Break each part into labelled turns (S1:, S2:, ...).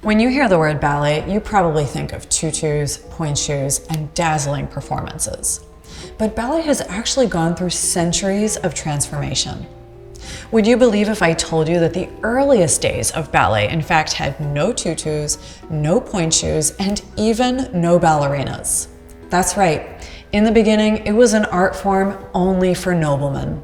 S1: When you hear the word ballet, you probably think of tutus, pointe shoes, and dazzling performances. But ballet has actually gone through centuries of transformation. Would you believe if I told you that the earliest days of ballet in fact had no tutus, no pointe shoes, and even no ballerinas? That's right. In the beginning, it was an art form only for noblemen.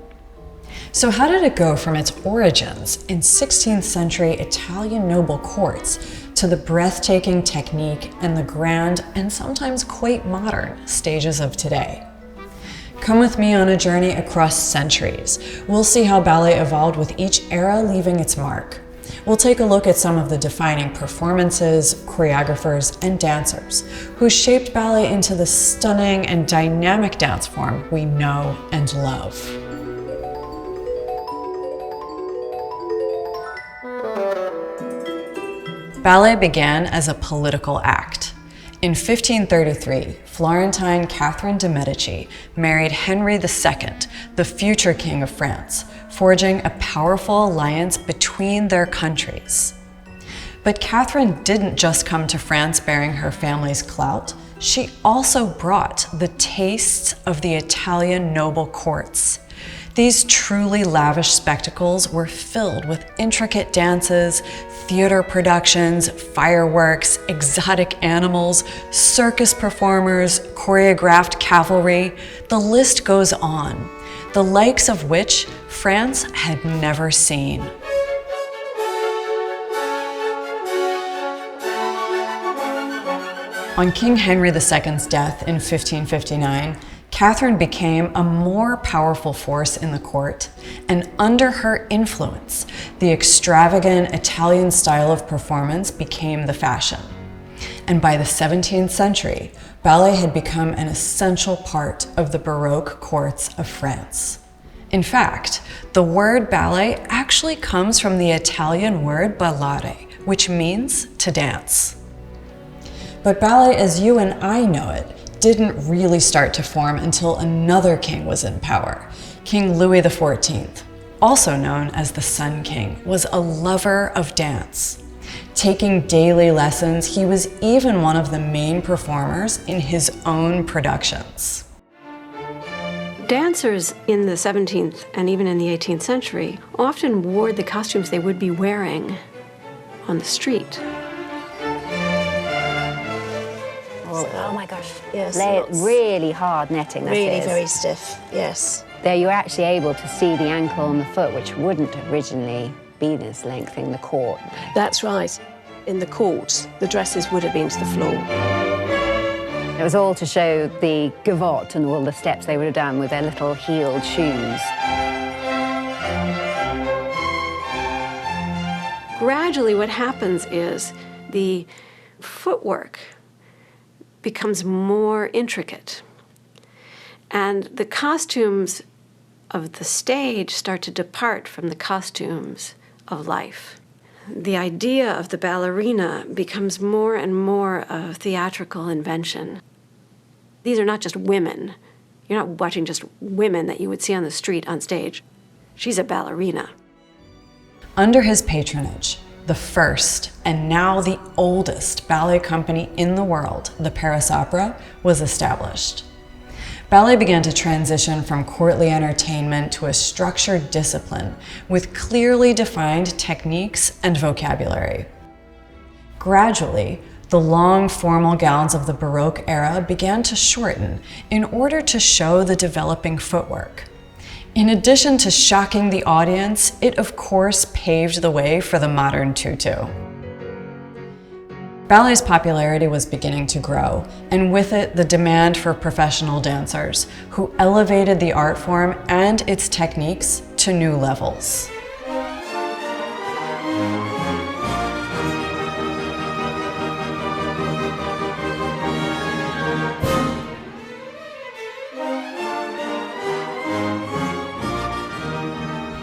S1: So how did it go from its origins in 16th century Italian noble courts to the breathtaking technique and the grand and sometimes quite modern stages of today? Come with me on a journey across centuries. We'll see how ballet evolved with each era leaving its mark. We'll take a look at some of the defining performances, choreographers, and dancers who shaped ballet into the stunning and dynamic dance form we know and love. Ballet began as a political act. In 1533, Florentine Catherine de' Medici married Henry II, the future King of France, forging a powerful alliance between their countries. But Catherine didn't just come to France bearing her family's clout, she also brought the tastes of the Italian noble courts. These truly lavish spectacles were filled with intricate dances, theater productions, fireworks, exotic animals, circus performers, choreographed cavalry. The list goes on, the likes of which France had never seen. On King Henry II's death in 1559, Catherine became a more powerful force in the court, and under her influence, the extravagant Italian style of performance became the fashion. And by the 17th century, ballet had become an essential part of the Baroque courts of France. In fact, the word ballet actually comes from the Italian word ballare, which means to dance. But ballet as you and I know it didn't really start to form until another king was in power. King Louis XIV, also known as the Sun King, was a lover of dance. Taking daily lessons, he was even one of the main performers in his own productions.
S2: Dancers in the 17th and even in the 18th century often wore the costumes they would be wearing on the street.
S3: Oh my gosh.
S4: Yes.
S3: Really hard netting, that
S4: really
S3: is.
S4: very stiff, yes.
S3: There you're actually able to see the ankle and the foot, which wouldn't originally be this length in the court.
S4: That's right. In the court, the dresses would have been to the floor.
S3: It was all to show the gavotte and all the steps they would have done with their little heeled shoes.
S2: Gradually what happens is the footwork becomes more intricate. And the costumes of the stage start to depart from the costumes of life. The idea of the ballerina becomes more and more a theatrical invention. These are not just women. You're not watching just women that you would see on the street on stage. She's a ballerina.
S1: Under his patronage, the first and now the oldest ballet company in the world, the Paris Opera, was established. Ballet began to transition from courtly entertainment to a structured discipline with clearly defined techniques and vocabulary. Gradually, the long formal gowns of the Baroque era began to shorten in order to show the developing footwork. In addition to shocking the audience, it of course paved the way for the modern tutu. Ballet's popularity was beginning to grow, and with it, the demand for professional dancers who elevated the art form and its techniques to new levels.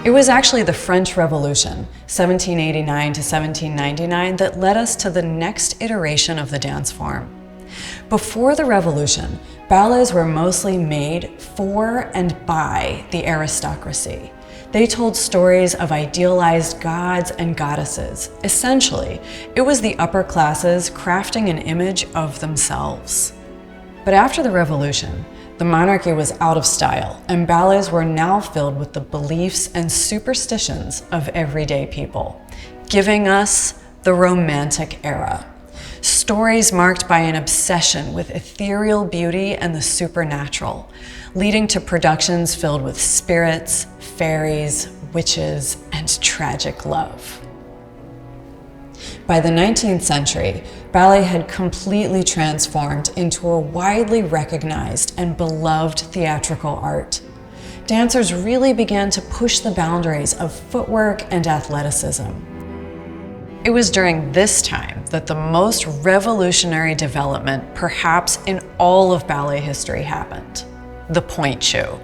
S1: It was actually the French Revolution, 1789 to 1799, that led us to the next iteration of the dance form. Before the Revolution, Ballets were mostly made for and by the aristocracy. They told stories of idealized gods and goddesses. Essentially, it was the upper classes crafting an image of themselves. But after the revolution, the monarchy was out of style, and ballets were now filled with the beliefs and superstitions of everyday people, giving us the Romantic era. Stories marked by an obsession with ethereal beauty and the supernatural, leading to productions filled with spirits, fairies, witches, and tragic love. By the 19th century, ballet had completely transformed into a widely recognized and beloved theatrical art. Dancers really began to push the boundaries of footwork and athleticism. It was during this time that the most revolutionary development, perhaps in all of ballet history, happened: the pointe shoe.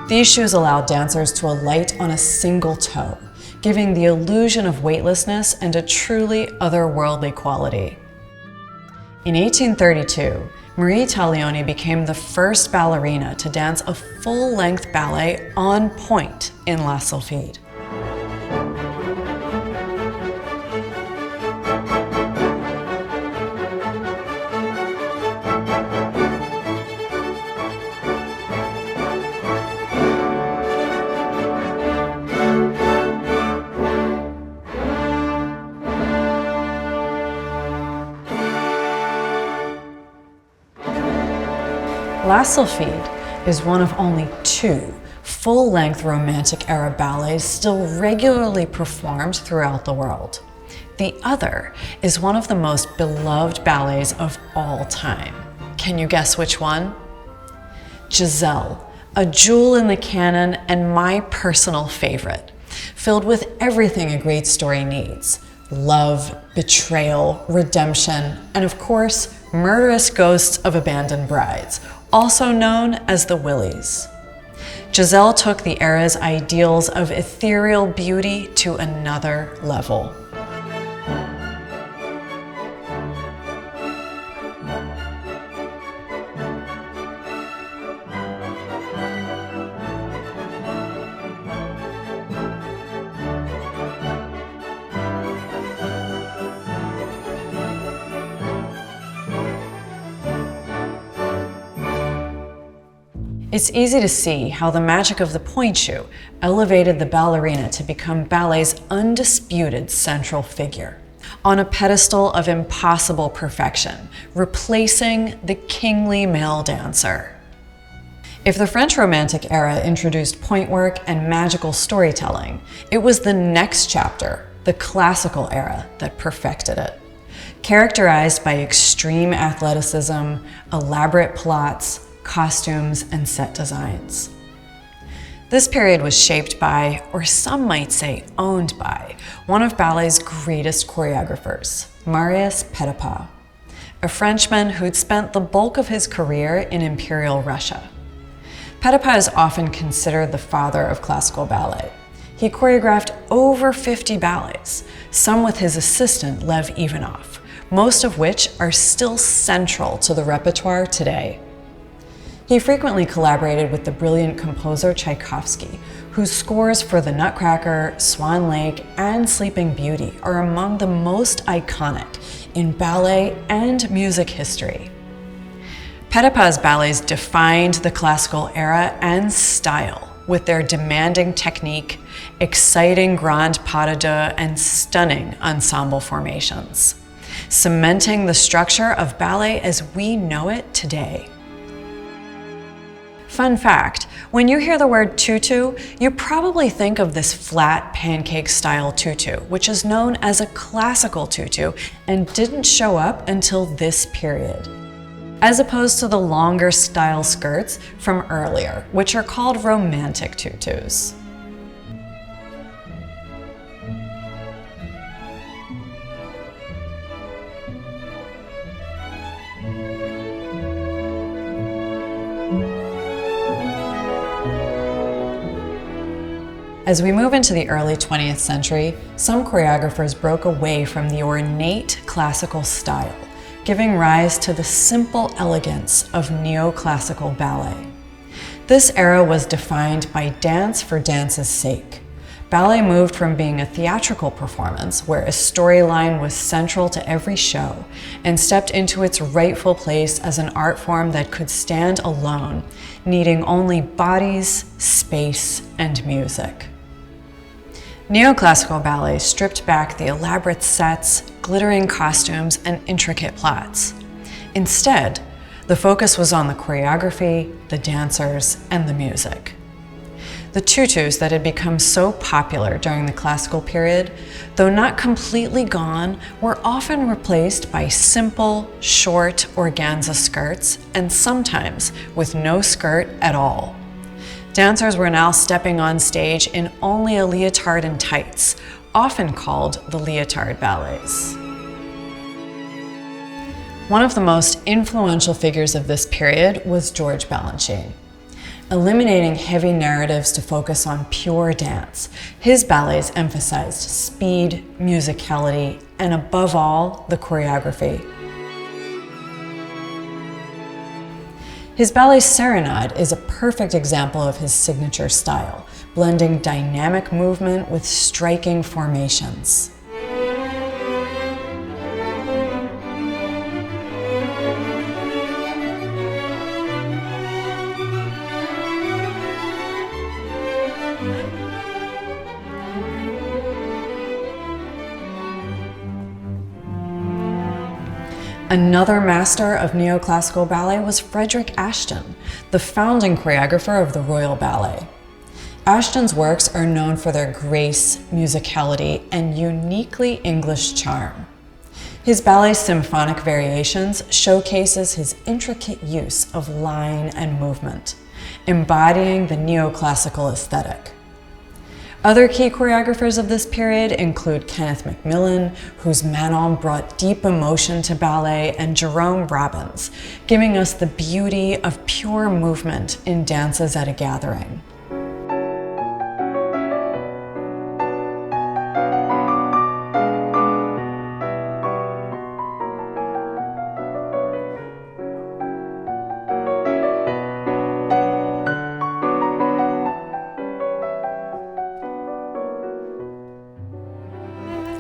S1: These shoes allowed dancers to alight on a single toe, giving the illusion of weightlessness and a truly otherworldly quality. In 1832, Marie Taglioni became the first ballerina to dance a full-length ballet on pointe in La Sylphide. La Sylphide is one of only 2 full-length Romantic-era ballets still regularly performed throughout the world. The other is one of the most beloved ballets of all time. Can you guess which one? Giselle, a jewel in the canon and my personal favorite, filled with everything a great story needs: love, betrayal, redemption, and of course, murderous ghosts of abandoned brides, also known as the Willies. Giselle took the era's ideals of ethereal beauty to another level. It's easy to see how the magic of the pointe shoe elevated the ballerina to become ballet's undisputed central figure, on a pedestal of impossible perfection, replacing the kingly male dancer. If the French Romantic era introduced pointe work and magical storytelling, it was the next chapter, the classical era, that perfected it. Characterized by extreme athleticism, elaborate plots, costumes, and set designs. This period was shaped by, or some might say owned by, one of ballet's greatest choreographers, Marius Petipa, a Frenchman who'd spent the bulk of his career in Imperial Russia. Petipa is often considered the father of classical ballet. He choreographed over 50 ballets, some with his assistant Lev Ivanov, most of which are still central to the repertoire today. He frequently collaborated with the brilliant composer Tchaikovsky, whose scores for The Nutcracker, Swan Lake, and Sleeping Beauty are among the most iconic in ballet and music history. Petipa's ballets defined the classical era and style with their demanding technique, exciting grand pas de deux, and stunning ensemble formations, cementing the structure of ballet as we know it today. Fun fact, when you hear the word tutu, you probably think of this flat pancake-style tutu, which is known as a classical tutu and didn't show up until this period, as opposed to the longer style skirts from earlier, which are called romantic tutus. As we move into the early 20th century, some choreographers broke away from the ornate classical style, giving rise to the simple elegance of neoclassical ballet. This era was defined by dance for dance's sake. Ballet moved from being a theatrical performance, where a storyline was central to every show, and stepped into its rightful place as an art form that could stand alone, needing only bodies, space, and music. Neoclassical ballet stripped back the elaborate sets, glittering costumes, and intricate plots. Instead, the focus was on the choreography, the dancers, and the music. The tutus that had become so popular during the classical period, though not completely gone, were often replaced by simple, short organza skirts, and sometimes with no skirt at all. Dancers were now stepping on stage in only a leotard and tights, often called the leotard ballets. One of the most influential figures of this period was George Balanchine. Eliminating heavy narratives to focus on pure dance, his ballets emphasized speed, musicality, and above all, the choreography. His ballet Serenade is a perfect example of his signature style, blending dynamic movement with striking formations. Another master of neoclassical ballet was Frederick Ashton, the founding choreographer of the Royal Ballet. Ashton's works are known for their grace, musicality, and uniquely English charm. His ballet's symphonic variations showcases his intricate use of line and movement, embodying the neoclassical aesthetic. Other key choreographers of this period include Kenneth Macmillan, whose Manon brought deep emotion to ballet, and Jerome Robbins, giving us the beauty of pure movement in dances at a gathering.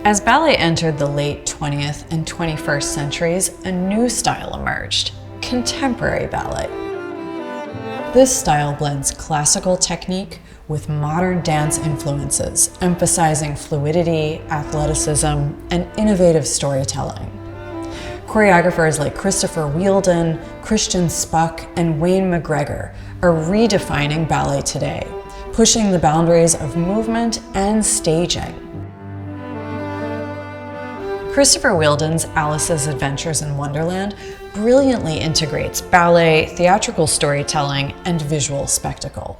S1: As ballet entered the late 20th and 21st centuries, a new style emerged: contemporary ballet. This style blends classical technique with modern dance influences, emphasizing fluidity, athleticism, and innovative storytelling. Choreographers like Christopher Wheeldon, Christian Spuck, and Wayne McGregor are redefining ballet today, pushing the boundaries of movement and staging. Christopher Wheeldon's Alice's Adventures in Wonderland brilliantly integrates ballet, theatrical storytelling, and visual spectacle.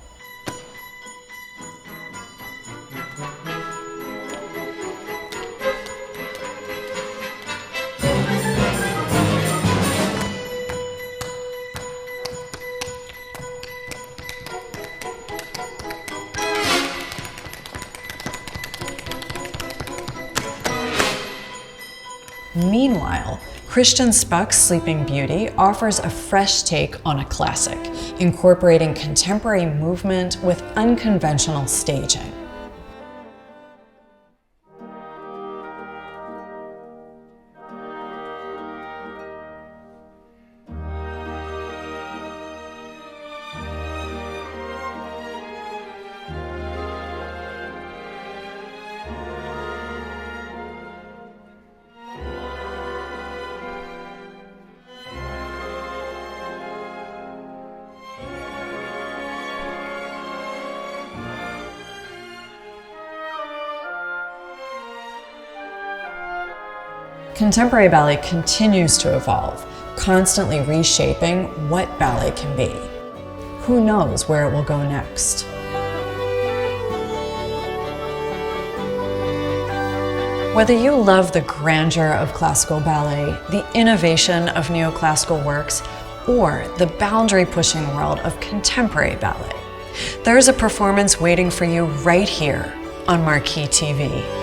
S1: Meanwhile, Christian Spuck's Sleeping Beauty offers a fresh take on a classic, incorporating contemporary movement with unconventional staging. Contemporary ballet continues to evolve, constantly reshaping what ballet can be. Who knows where it will go next? Whether you love the grandeur of classical ballet, the innovation of neoclassical works, or the boundary-pushing world of contemporary ballet, There's a performance waiting for you right here on Marquee TV.